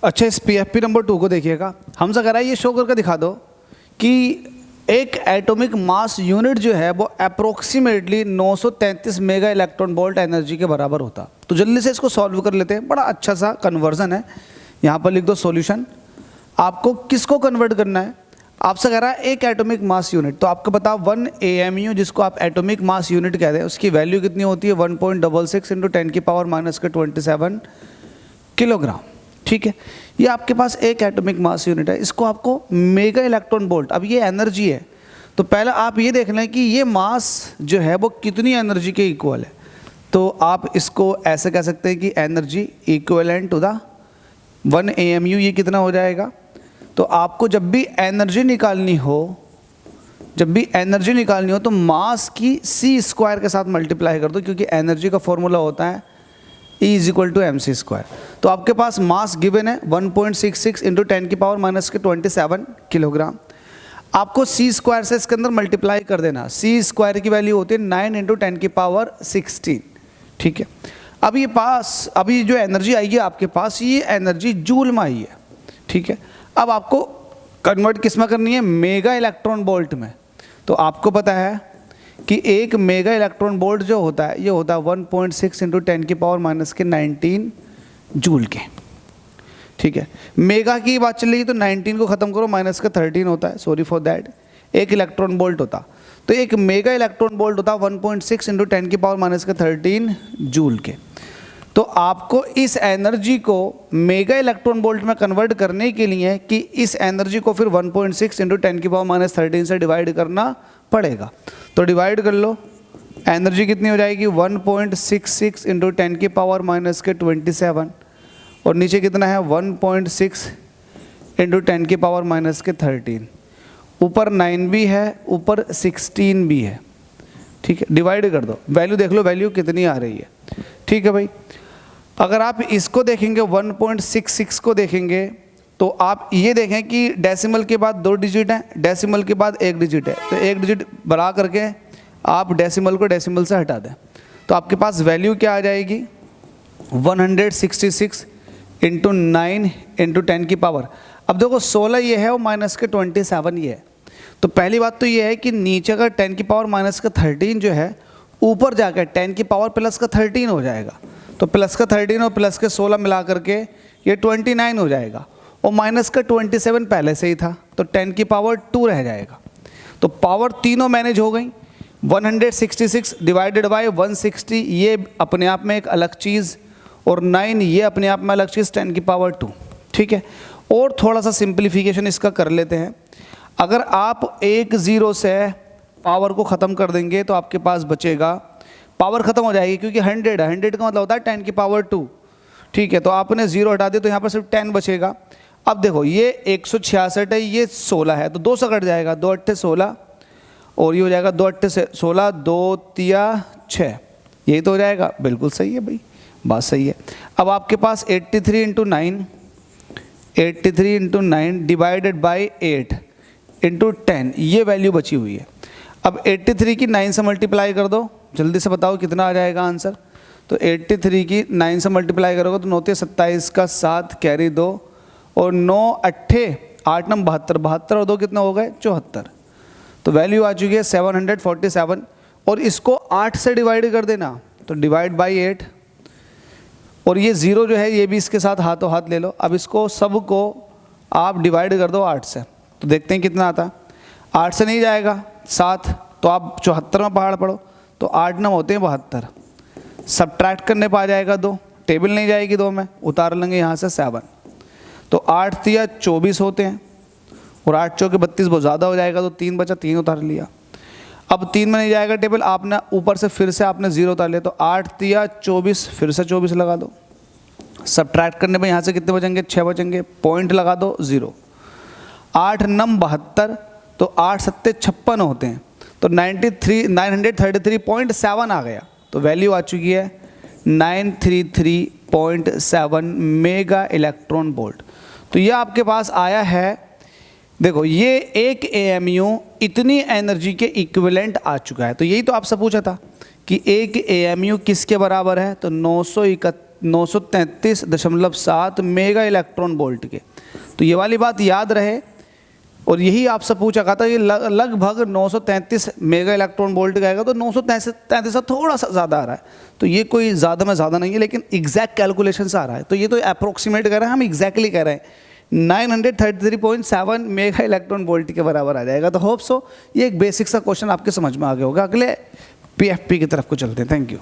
अच्छा, इस PFP number 2 को देखिएगा, हमसे कह रहा है ये शो करके दिखा दो कि एक एटॉमिक मास यूनिट जो है वो approximately 933 mega electron volt energy के बराबर होता। तो जल्दी से इसको सॉल्व कर लेते हैं, बड़ा अच्छा सा कन्वर्जन है। यहाँ पर लिख दो सॉल्यूशन। आपको किसको कन्वर्ट करना है, आपसे कह रहा है एक एटॉमिक मास यूनिट, तो आपको बताओ 1 AMU जिसको आप एटॉमिक मास यूनिट कहते हैं उसकी वैल्यू कितनी होती है 1.66 × 10⁻⁻27 किलोग्राम। ठीक है, ये आपके पास एक एटॉमिक मास यूनिट है, इसको आपको मेगा इलेक्ट्रॉन वोल्ट, अब ये एनर्जी है तो पहले आप ये देख लें कि ये मास जो है वो कितनी एनर्जी के इक्वल है। तो आप इसको ऐसे कह सकते हैं कि energy equivalent to the 1 AMU, ये कितना हो जाएगा। तो आपको जब भी एनर्जी निकालनी हो तो मास की c² के साथ मल्टीप्लाई कर दो, क्योंकि एनर्जी का फॉर्मूला होता है E = mc²। तो आपके पास मास गिवन है 1.66 × 10⁻⁻27 किलोग्राम। आपको c² से इसके अंदर मल्टीप्लाई कर देना, c² की वैल्यू होती है 9 × 10⁻16। ठीक है, अभी जो एनर्जी आई है आपके पास, ये एनर्जी जूल में आई है। ठीक है, अब आपको कन्वर्ट किस में करनी है, मेगा इलेक्ट्रॉन वोल्ट में। तो आपको पता है कि एक मेगा इलेक्ट्रॉन वोल्ट जो होता है ये होता है 1.6 × 10⁻⁻19 जूल के। ठीक है, मेगा की बात चल रही है तो 19 को ख़त्म करो, -13 होता है, सॉरी फॉर दैट, एक इलेक्ट्रॉन वोल्ट होता। तो एक मेगा इलेक्ट्रॉन वोल्ट होता 1.6 × 10⁻⁻13 जूल के। तो आपको इस एनर्जी को मेगा इलेक्ट्रॉन वोल्ट में कन्वर्ट करने के लिए कि इस एनर्जी को फिर 1.6 × 10⁻⁻13 से डिवाइड करना पड़ेगा। तो डिवाइड कर लो, एनर्जी कितनी हो जाएगी 1.66 × 10⁻⁻27 और नीचे कितना है 1.6 × 10⁻⁻13। ऊपर 9 भी है, ऊपर 16 भी है। ठीक है, डिवाइड कर दो, वैल्यू देख लो वैल्यू कितनी आ रही है। ठीक है भाई, अगर आप इसको देखेंगे 1.66 को देखेंगे तो आप ये देखें कि डेसिमल के बाद 2 डिजिट हैं, डेसिमल के बाद 1 डिजिट है, तो 1 डिजिट बढ़ा करके आप डेसिमल को डेसिमल से हटा दें तो आपके पास वैल्यू क्या आ जाएगी 166 × 9 × 10 की पावर। अब देखो 16 ये है और -27 ये है। तो पहली बात तो ये है कि नीचे का 10 की पावर -13 जो है ऊपर जाकर 10 की पावर +13 हो जाएगा। तो +13 और +16 मिला करके ये 29 हो जाएगा और -27 पहले से ही था तो 10 की पावर 2 रह जाएगा। तो पावर तीनों मैनेज हो गई। 166 डिवाइडेड बाय 160 ये अपने आप में एक अलग चीज़ और 9 ये अपने आप में अलग चीज़, 10 की पावर 2। ठीक है, और थोड़ा सा सिंप्लीफिकेशन इसका कर लेते हैं। अगर आप एक 0 से पावर को ख़त्म कर देंगे तो आपके पास बचेगा, पावर ख़त्म हो जाएगी क्योंकि 100 है, 100 का मतलब होता है 10 की पावर 2। ठीक है, तो आपने 0 हटा दिया तो यहाँ पर सिर्फ 10 बचेगा। अब देखो ये 166 है, ये 16 है, तो 2 से कट जाएगा, 2 8 16 और ये हो जाएगा 2 8 16, 2 3 6, यही तो हो जाएगा। बिल्कुल सही है भाई, बात सही है। अब आपके पास 83 × 9 डिवाइडेड बाई 8 × 10 ये वैल्यू बची हुई है। अब 83 की 9 से मल्टीप्लाई कर दो, जल्दी से बताओ कितना आ जाएगा आंसर। तो 83 की 9 से मल्टीप्लाई करोगे तो 9 27 का 7 कैरी 2 और 9 8 8 9 72, 72 और 2 कितना हो गए 74। तो वैल्यू आ चुकी है 747 और इसको 8 से डिवाइड कर देना तो डिवाइड बाई 8 और ये 0 जो है ये भी इसके साथ हाथों हाथ ले लो। अब इसको सब को आप डिवाइड कर दो 8 से तो देखते हैं कितना आता है। 8 से नहीं जाएगा 7, तो आप 74 में पहाड़ पढ़ो तो 8 9 होते हैं 72, सब्ट्रैक्ट करने पर आ जाएगा 2, टेबल नहीं जाएगी 2 में, उतार लेंगे यहाँ से 7। तो 8 3 24 होते हैं और 8 चौके 32 बहुत ज़्यादा हो जाएगा तो 3 बचा, 3 उतार लिया। अब 3 में नहीं जाएगा टेबल, आपने ऊपर से फिर से आपने 0 उतार लिया तो 8 3 24, फिर से 24 लगा दो, सब्ट्रैक्ट करने पर यहाँ से कितने बचेंगे 6 बचेंगे, पॉइंट लगा दो 0। 8 9 72 तो 8 7 56 होते हैं तो 933.7 आ गया। तो वैल्यू आ चुकी है 933.7 मेगा इलेक्ट्रॉन वोल्ट। तो ये आपके पास आया है। देखो ये एक AMU इतनी एनर्जी के इक्विवेलेंट आ चुका है। तो यही तो आपसे पूछा था कि एक AMU किसके बराबर है, तो 933.7 मेगा इलेक्ट्रॉन वोल्ट के। तो ये वाली बात याद रहे, और यही आपसे पूछा गया था, ये लगभग 933 मेगा इलेक्ट्रॉन वोल्ट का आएगा, तो 933 से थोड़ा सा ज़्यादा आ रहा है, तो ये कोई ज़्यादा में ज़्यादा नहीं है, लेकिन एग्जैक्ट कैलकुलेशन से आ रहा है। तो ये तो अप्रोक्सीमेट कर रहे हैं, हम एग्जैक्टली कह रहे हैं 933.7 मेगा इलेक्ट्रॉन वोल्ट के बराबर आ जाएगा। तो होप सो ये एक बेसिक सा क्वेश्चन आपके समझ में आ गया होगा। अगले PFP की तरफ को चलते हैं। Thank you.